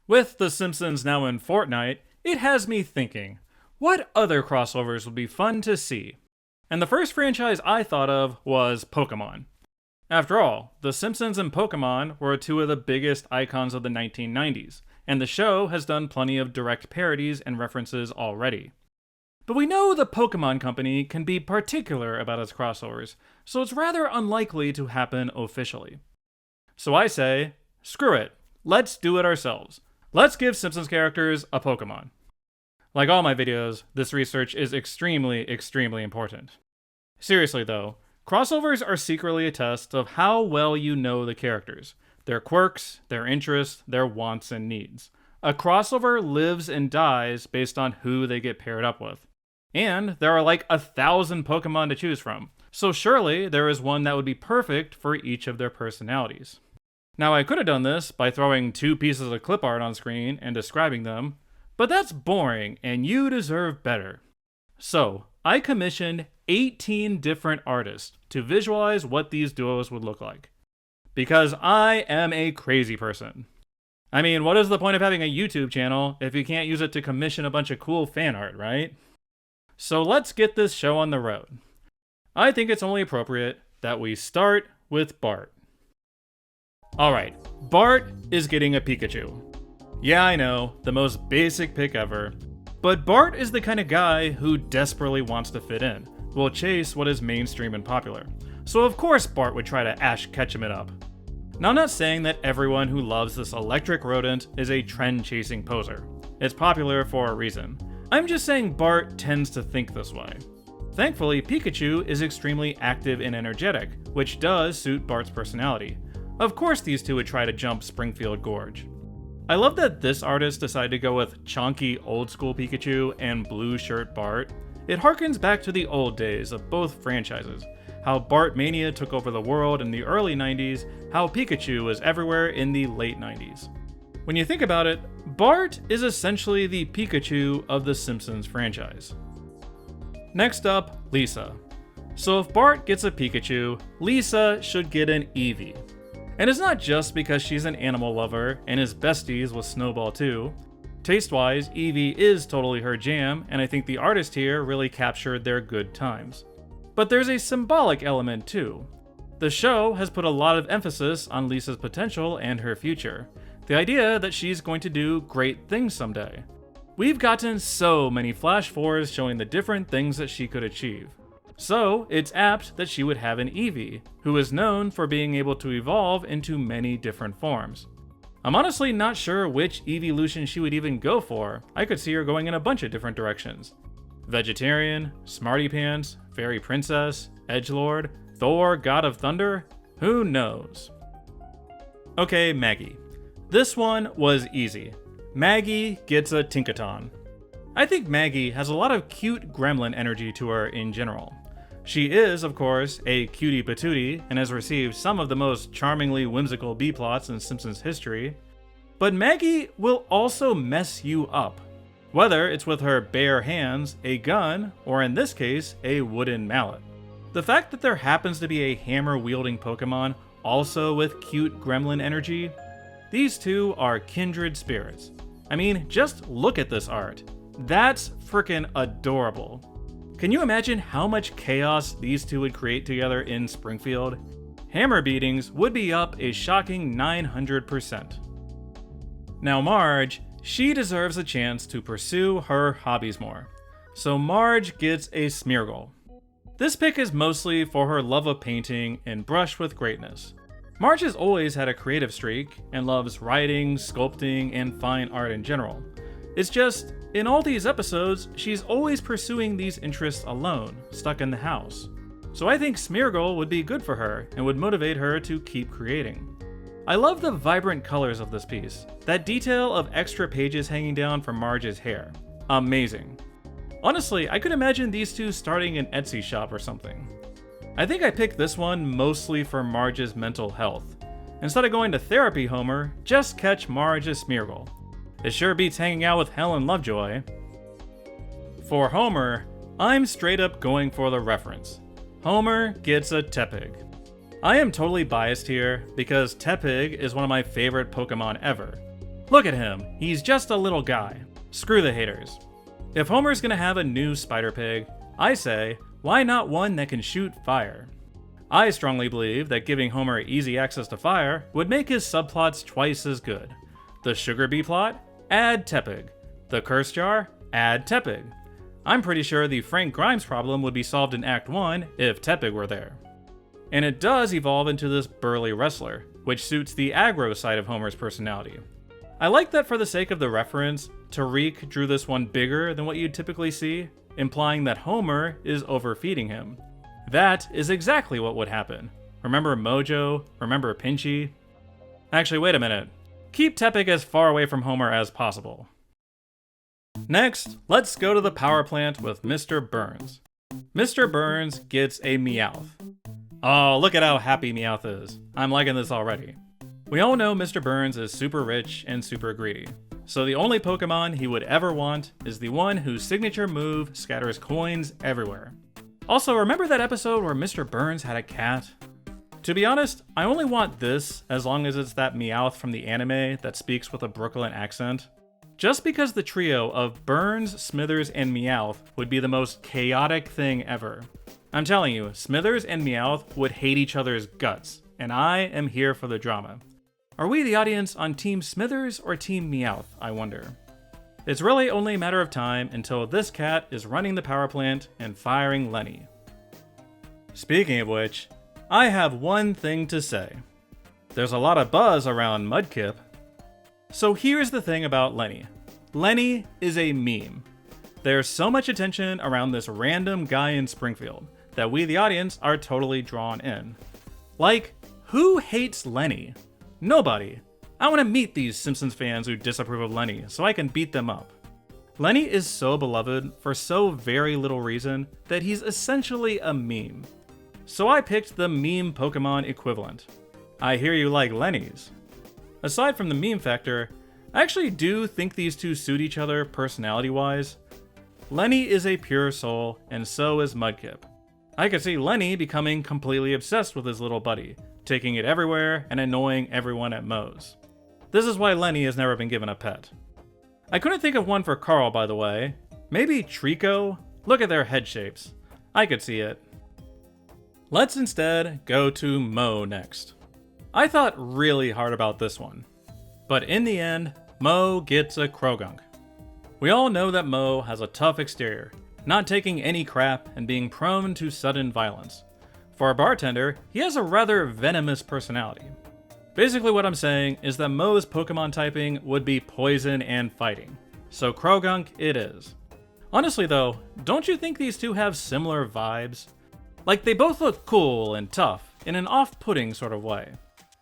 With The Simpsons now in Fortnite, it has me thinking, what other crossovers would be fun to see? And the first franchise I thought of was Pokemon. After all, The Simpsons and Pokemon were two of the biggest icons of the 1990s, and the show has done plenty of direct parodies and references already. But we know the Pokemon Company can be particular about its crossovers, so it's rather unlikely to happen officially. So I say, screw it, let's do it ourselves. Let's give Simpsons characters a Pokemon. Like all my videos, this research is extremely important. Seriously though, crossovers are secretly a test of how well you know the characters, their quirks, their interests, their wants and needs. A crossover lives and dies based on who they get paired up with. And there are like 1,000 Pokemon to choose from, so surely there is one that would be perfect for each of their personalities. Now I could have done this by throwing 2 pieces of clip art on screen and describing them, but that's boring and you deserve better. So I commissioned 18 different artists to visualize what these duos would look like. Because I am a crazy person. I mean, what is the point of having a YouTube channel if you can't use it to commission a bunch of cool fan art, right? So let's get this show on the road. I think it's only appropriate that we start with Bart. Alright, Bart is getting a Pikachu. Yeah, I know, the most basic pick ever. But Bart is the kind of guy who desperately wants to fit in, will chase what is mainstream and popular. So of course Bart would try to Ash Ketchum it up. Now I'm not saying that everyone who loves this electric rodent is a trend-chasing poser. It's popular for a reason. I'm just saying Bart tends to think this way. Thankfully, Pikachu is extremely active and energetic, which does suit Bart's personality. Of course these two would try to jump Springfield Gorge. I love that this artist decided to go with chonky old school Pikachu and blue shirt Bart. It harkens back to the old days of both franchises, how Bart Mania took over the world in the early 90s, how Pikachu was everywhere in the late 90s. When you think about it, Bart is essentially the Pikachu of the Simpsons franchise. Next up, Lisa. So if Bart gets a Pikachu, Lisa should get an Eevee. And it's not just because she's an animal lover and is besties with Snowball too. Taste-wise, Eevee is totally her jam, and I think the artist here really captured their good times. But there's a symbolic element too. The show has put a lot of emphasis on Lisa's potential and her future. The idea that she's going to do great things someday. We've gotten so many flash forwards showing the different things that she could achieve. So it's apt that she would have an Eevee, who is known for being able to evolve into many different forms. I'm honestly not sure which evolution she would even go for. I could see her going in a bunch of different directions. Vegetarian, Smarty Pants, Fairy Princess, Edgelord, Thor, God of Thunder, who knows? Okay, Maggie. This one was easy. Maggie gets a Tinkaton. I think Maggie has a lot of cute gremlin energy to her in general. She is, of course, a cutie patootie and has received some of the most charmingly whimsical B-plots in Simpsons history. But Maggie will also mess you up. Whether it's with her bare hands, a gun, or in this case, a wooden mallet. The fact that there happens to be a hammer-wielding Pokemon also with cute gremlin energy, these two are kindred spirits. I mean, just look at this art. That's frickin' adorable. Can you imagine how much chaos these two would create together in Springfield? Hammer beatings would be up a shocking 900%. Now Marge, she deserves a chance to pursue her hobbies more. So Marge gets a Smeargle. This pick is mostly for her love of painting and brush with greatness. Marge has always had a creative streak and loves writing, sculpting, and fine art in general. It's just, in all these episodes, she's always pursuing these interests alone, stuck in the house. So I think Smeargle would be good for her and would motivate her to keep creating. I love the vibrant colors of this piece. That detail of extra pages hanging down from Marge's hair. Amazing. Honestly, I could imagine these two starting an Etsy shop or something. I think I picked this one mostly for Marge's mental health. Instead of going to therapy, Homer, just catch Marge's Smeargle. It sure beats hanging out with Helen Lovejoy. For Homer, I'm straight up going for the reference. Homer gets a Tepig. I am totally biased here because Tepig is one of my favorite Pokemon ever. Look at him, he's just a little guy. Screw the haters. If Homer's gonna have a new Spider Pig, I say, why not one that can shoot fire? I strongly believe that giving Homer easy access to fire would make his subplots twice as good. The Sugar Bee plot? Add Tepig. The Curse Jar? Add Tepig. I'm pretty sure the Frank Grimes problem would be solved in Act 1 if Tepig were there. And it does evolve into this burly wrestler, which suits the aggro side of Homer's personality. I like that for the sake of the reference, Tariq drew this one bigger than what you'd typically see, implying that Homer is overfeeding him. That is exactly what would happen. Remember Mojo? Remember Pinchy? Actually, wait a minute. Keep Tepig as far away from Homer as possible. Next, let's go to the power plant with Mr. Burns. Mr. Burns gets a Meowth. Oh, look at how happy Meowth is. I'm liking this already. We all know Mr. Burns is super rich and super greedy, so the only Pokemon he would ever want is the one whose signature move scatters coins everywhere. Also, remember that episode where Mr. Burns had a cat? To be honest, I only want this as long as it's that Meowth from the anime that speaks with a Brooklyn accent. Just because the trio of Burns, Smithers, and Meowth would be the most chaotic thing ever. I'm telling you, Smithers and Meowth would hate each other's guts, and I am here for the drama. Are we the audience on Team Smithers or Team Meowth, I wonder? It's really only a matter of time until this cat is running the power plant and firing Lenny. Speaking of which, I have one thing to say. There's a lot of buzz around Mudkip. So here's the thing about Lenny. Lenny is a meme. There's so much attention around this random guy in Springfield that we, the audience, are totally drawn in. Like, who hates Lenny? Nobody. I want to meet these Simpsons fans who disapprove of Lenny so I can beat them up. Lenny is so beloved for so very little reason that he's essentially a meme. So I picked the meme Pokemon equivalent. I hear you like Lennies. Aside from the meme factor, I actually do think these two suit each other personality-wise. Lenny is a pure soul, and so is Mudkip. I could see Lenny becoming completely obsessed with his little buddy, taking it everywhere and annoying everyone at Moe's. This is why Lenny has never been given a pet. I couldn't think of one for Carl, by the way. Maybe Trico? Look at their head shapes. I could see it. Let's instead go to Moe next. I thought really hard about this one. But in the end, Moe gets a Croagunk. We all know that Moe has a tough exterior, not taking any crap and being prone to sudden violence. For a bartender, he has a rather venomous personality. Basically what I'm saying is that Moe's Pokemon typing would be poison and fighting. So Croagunk it is. Honestly though, don't you think these two have similar vibes? Like they both look cool and tough in an off-putting sort of way.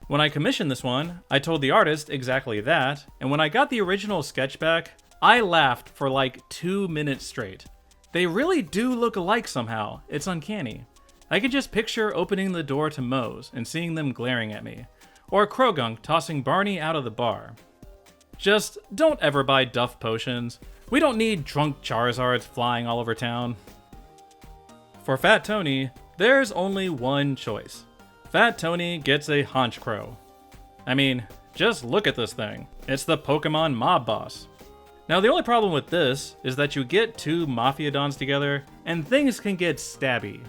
When I commissioned this one, I told the artist exactly that, and when I got the original sketch back, I laughed for like 2 minutes straight. They really do look alike somehow, it's uncanny. I could just picture opening the door to Moe's and seeing them glaring at me, or Croagunk tossing Barney out of the bar. Just don't ever buy Duff potions. We don't need drunk Charizards flying all over town. For Fat Tony, there's only one choice. Fat Tony gets a Honchkrow. I mean, just look at this thing. It's the Pokemon mob boss. Now the only problem with this is that you get two Mafiadons together and things can get stabby.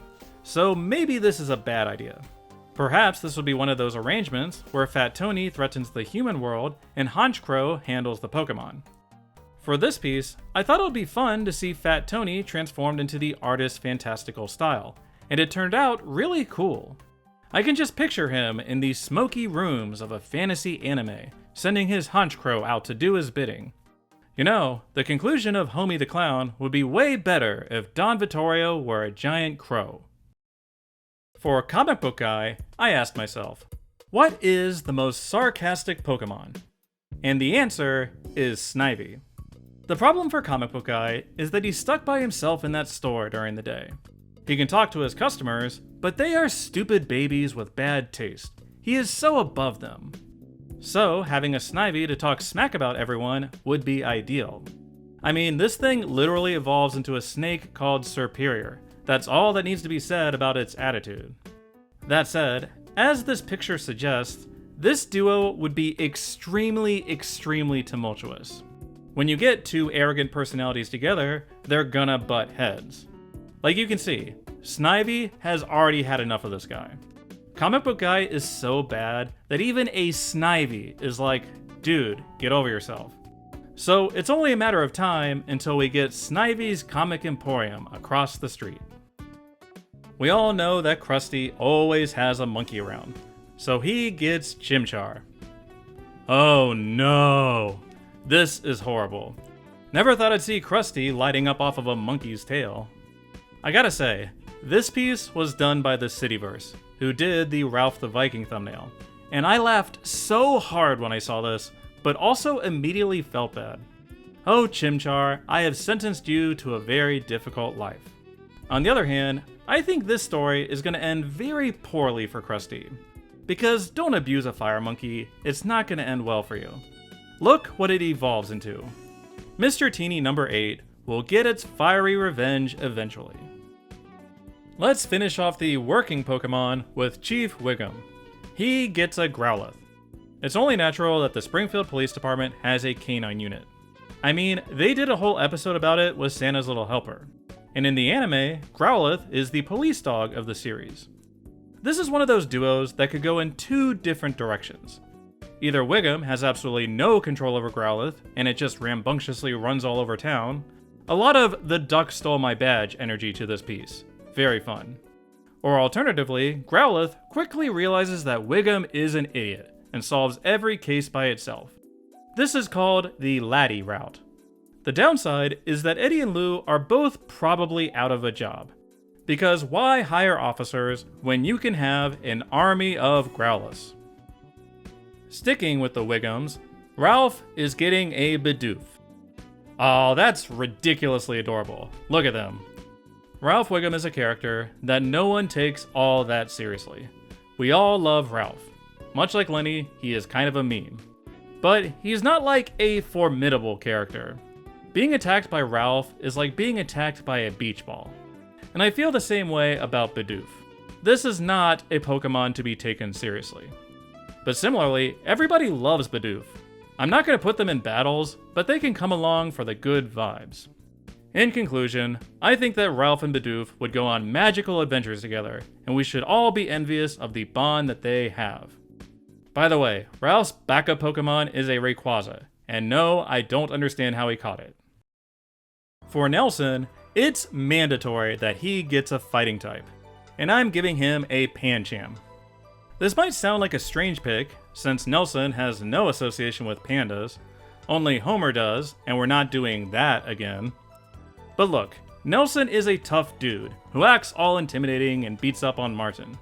So maybe this is a bad idea. Perhaps this would be one of those arrangements where Fat Tony threatens the human world and Honchkrow handles the Pokemon. For this piece, I thought it would be fun to see Fat Tony transformed into the artist's fantastical style, and it turned out really cool. I can just picture him in the smoky rooms of a fantasy anime, sending his Honchkrow out to do his bidding. You know, the conclusion of Homie the Clown would be way better if Don Vittorio were a giant crow. For Comic Book Guy, I asked myself, what is the most sarcastic Pokemon? And the answer is Snivy. The problem for Comic Book Guy is that he's stuck by himself in that store during the day. He can talk to his customers, but they are stupid babies with bad taste. He is so above them. So, having a Snivy to talk smack about everyone would be ideal. I mean, this thing literally evolves into a snake called Superior. That's all that needs to be said about its attitude. That said, as this picture suggests, This duo would be extremely tumultuous. When you get two arrogant personalities together, they're gonna butt heads. Like you can see, Snivy has already had enough of this guy. Comic book guy is so bad that even a Snivy is like, dude, get over yourself. So it's only a matter of time until we get Snivy's Comic Emporium across the street. We all know that Krusty always has a monkey around, so he gets Chimchar. Oh no, this is horrible. Never thought I'd see Krusty lighting up off of a monkey's tail. I gotta say, this piece was done by the Cityverse, who did the Ralph the Viking thumbnail, and I laughed so hard when I saw this, but also immediately felt bad. Oh Chimchar, I have sentenced you to a very difficult life. On the other hand, I think this story is going to end very poorly for Krusty. Because don't abuse a fire monkey, it's not going to end well for you. Look what it evolves into. Mr. Teeny number 8 will get its fiery revenge eventually. Let's finish off the working Pokemon with Chief Wiggum. He gets a Growlithe. It's only natural that the Springfield Police Department has a canine unit. I mean, they did a whole episode about it with Santa's Little Helper. And in the anime, Growlithe is the police dog of the series. This is one of those duos that could go in two different directions. Either Wiggum has absolutely no control over Growlithe, and it just rambunctiously runs all over town. A lot of the duck stole my badge energy to this piece. Very fun. Or alternatively, Growlithe quickly realizes that Wiggum is an idiot, and solves every case by itself. This is called the Laddie route. The downside is that Eddie and Lou are both probably out of a job. Because why hire officers when you can have an army of Growlithes? Sticking with the Wiggums, Ralph is getting a Bidoof. Oh, that's ridiculously adorable. Look at them. Ralph Wiggum is a character that no one takes all that seriously. We all love Ralph. Much like Lenny, he is kind of a meme. But he's not like a formidable character. Being attacked by Ralph is like being attacked by a beach ball. And I feel the same way about Bidoof. This is not a Pokemon to be taken seriously. But similarly, everybody loves Bidoof. I'm not going to put them in battles, but they can come along for the good vibes. In conclusion, I think that Ralph and Bidoof would go on magical adventures together, and we should all be envious of the bond that they have. By the way, Ralph's backup Pokemon is a Rayquaza, and no, I don't understand how he caught it. For Nelson, it's mandatory that he gets a fighting type, and I'm giving him a Pancham. This might sound like a strange pick, since Nelson has no association with pandas, only Homer does, and we're not doing that again. But look, Nelson is a tough dude, who acts all intimidating and beats up on Martin.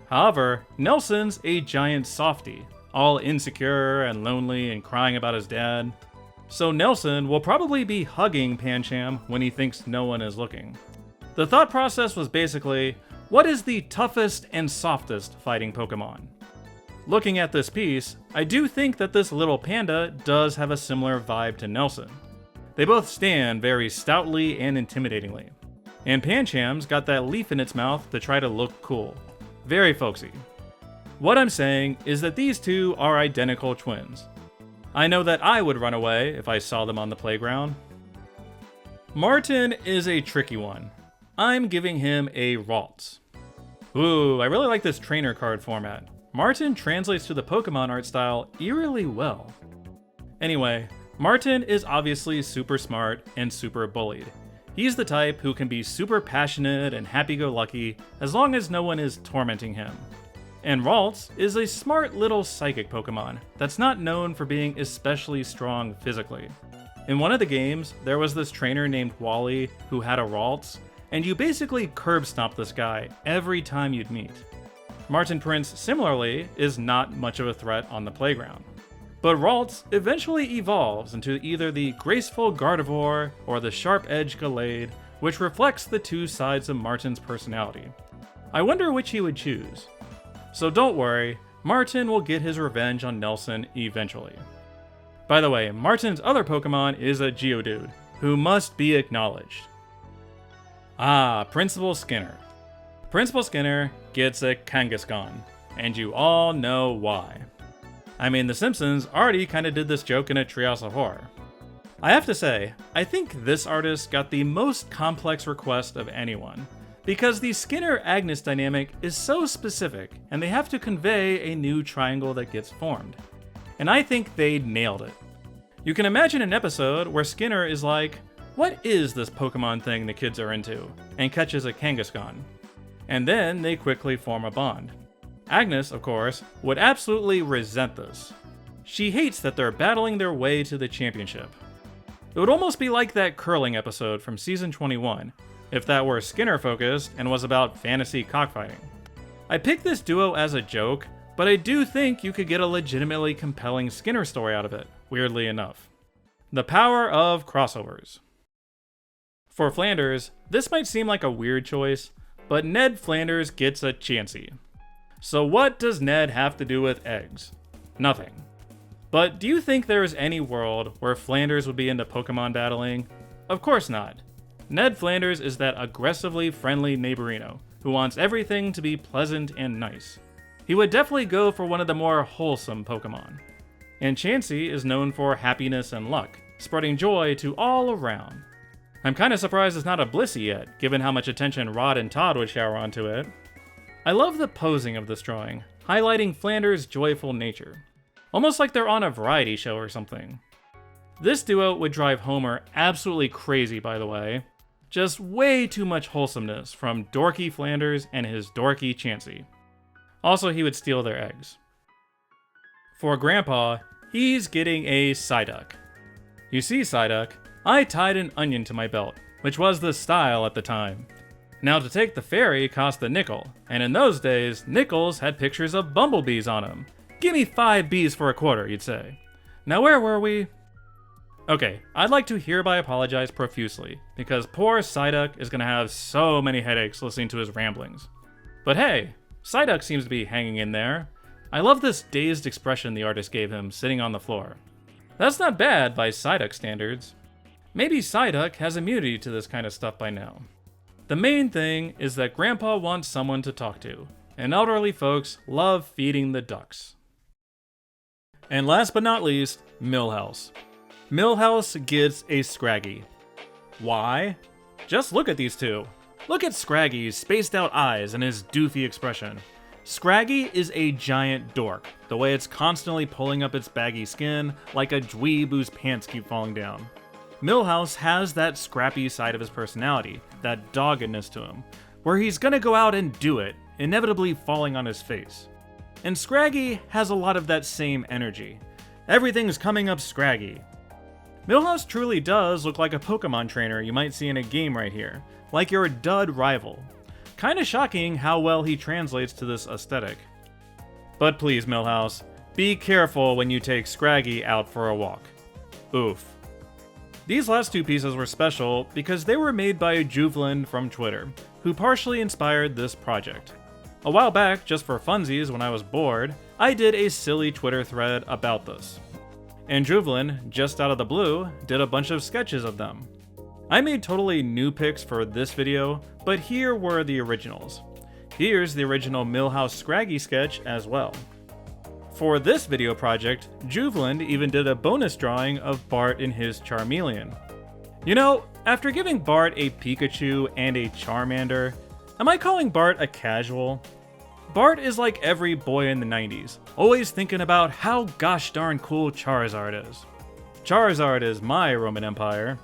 However, Nelson's a giant softie, all insecure and lonely and crying about his dad. So Nelson will probably be hugging Pancham when he thinks no one is looking. The thought process was basically, what is the toughest and softest fighting Pokemon? Looking at this piece, I do think that this little panda does have a similar vibe to Nelson. They both stand very stoutly and intimidatingly. And Pancham's got that leaf in its mouth to try to look cool. Very folksy. What I'm saying is that these two are identical twins. I know that I would run away if I saw them on the playground. Martin is a tricky one. I'm giving him a Ralts. Ooh, I really like this trainer card format. Martin translates to the Pokemon art style eerily well. Anyway, Martin is obviously super smart and super bullied. He's the type who can be super passionate and happy-go-lucky as long as no one is tormenting him. And Ralts is a smart little psychic Pokemon that's not known for being especially strong physically. In one of the games, there was this trainer named Wally who had a Ralts, and you basically curb stomp this guy every time you'd meet. Martin Prince, similarly, is not much of a threat on the playground. But Ralts eventually evolves into either the graceful Gardevoir or the sharp-edged Gallade, which reflects the two sides of Martin's personality. I wonder which he would choose. So don't worry, Martin will get his revenge on Nelson eventually. By the way, Martin's other Pokemon is a Geodude, who must be acknowledged. Ah, Principal Skinner. Principal Skinner gets a Kangaskhan, and you all know why. I mean, The Simpsons already kinda did this joke in a Treehouse of Horror. I have to say, I think this artist got the most complex request of anyone, because the Skinner-Agnes dynamic is so specific, and they have to convey a new triangle that gets formed. And I think they nailed it. You can imagine an episode where Skinner is like, what is this Pokemon thing the kids are into? And catches a Kangaskhan. And then they quickly form a bond. Agnes, of course, would absolutely resent this. She hates that they're battling their way to the championship. It would almost be like that curling episode from season 21, if that were Skinner focused and was about fantasy cockfighting. I picked this duo as a joke, but I do think you could get a legitimately compelling Skinner story out of it, weirdly enough. The power of crossovers. For Flanders, this might seem like a weird choice, but Ned Flanders gets a Chansey. So what does Ned have to do with eggs? Nothing. But do you think there is any world where Flanders would be into Pokemon battling? Of course not. Ned Flanders is that aggressively friendly neighborino who wants everything to be pleasant and nice. He would definitely go for one of the more wholesome Pokemon. And Chansey is known for happiness and luck, spreading joy to all around. I'm kinda surprised it's not a Blissey yet, given how much attention Rod and Todd would shower onto it. I love the posing of this drawing, highlighting Flanders' joyful nature. Almost like they're on a variety show or something. This duo would drive Homer absolutely crazy, by the way. Just way too much wholesomeness from dorky Flanders and his dorky Chansey. Also, he would steal their eggs. For Grandpa, he's getting a Psyduck. You see, Psyduck, I tied an onion to my belt, which was the style at the time. Now, to take the ferry cost a nickel, and in those days, nickels had pictures of bumblebees on them. Give me 5 bees for a quarter, you'd say. Now, where were we? Okay, I'd like to hereby apologize profusely, because poor Psyduck is gonna have so many headaches listening to his ramblings. But hey, Psyduck seems to be hanging in there. I love this dazed expression the artist gave him sitting on the floor. That's not bad by Psyduck standards. Maybe Psyduck has immunity to this kind of stuff by now. The main thing is that Grandpa wants someone to talk to, and elderly folks love feeding the ducks. And last but not least, Milhouse. Milhouse gets a Scraggy. Why? Just look at these two. Look at Scraggy's spaced out eyes and his doofy expression. Scraggy is a giant dork, the way it's constantly pulling up its baggy skin like a dweeb whose pants keep falling down. Milhouse has that scrappy side of his personality, that doggedness to him, where he's gonna go out and do it, inevitably falling on his face. And Scraggy has a lot of that same energy. Everything's coming up Scraggy. Milhouse truly does look like a Pokemon trainer you might see in a game right here, like your dud rival. Kinda shocking how well he translates to this aesthetic. But please, Milhouse, be careful when you take Scraggy out for a walk. Oof. These last two pieces were special because they were made by Juveland from Twitter, who partially inspired this project. A while back, just for funsies when I was bored, I did a silly Twitter thread about this. And Juveland, just out of the blue, did a bunch of sketches of them. I made totally new pics for this video, but here were the originals. Here's the original Milhouse Scraggy sketch as well. For this video project, Juveland even did a bonus drawing of Bart in his Charmeleon. You know, after giving Bart a Pikachu and a Charmander, am I calling Bart a casual? Bart is like every boy in the 90s, always thinking about how gosh darn cool Charizard is. Charizard is my Roman Empire.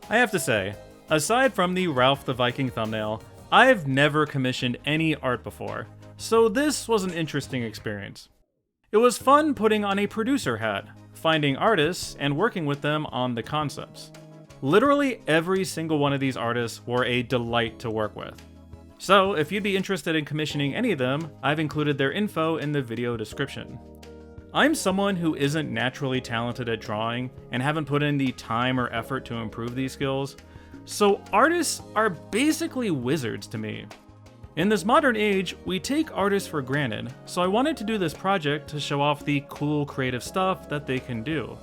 I have to say, aside from the Ralph the Viking thumbnail, I've never commissioned any art before, so this was an interesting experience. It was fun putting on a producer hat, finding artists, and working with them on the concepts. Literally every single one of these artists were a delight to work with. So if you'd be interested in commissioning any of them, I've included their info in the video description. I'm someone who isn't naturally talented at drawing and haven't put in the time or effort to improve these skills, so artists are basically wizards to me. In this modern age, we take artists for granted, so I wanted to do this project to show off the cool creative stuff that they can do.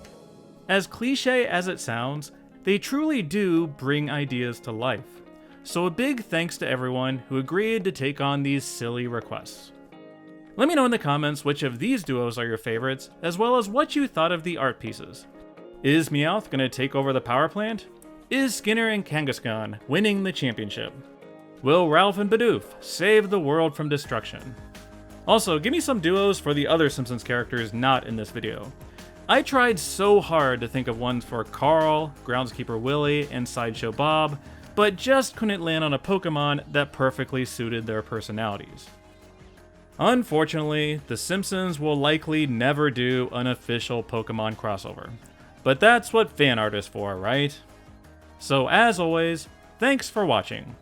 As cliche as it sounds, they truly do bring ideas to life. So a big thanks to everyone who agreed to take on these silly requests. Let me know in the comments which of these duos are your favorites, as well as what you thought of the art pieces. Is Meowth gonna take over the power plant? Is Skinner and Kangaskhan winning the championship? Will Ralph and Bidoof save the world from destruction? Also, give me some duos for the other Simpsons characters not in this video. I tried so hard to think of ones for Carl, Groundskeeper Willie, and Sideshow Bob, but just couldn't land on a Pokemon that perfectly suited their personalities. Unfortunately, The Simpsons will likely never do an official Pokemon crossover. But that's what fan art is for, right? So as always, thanks for watching.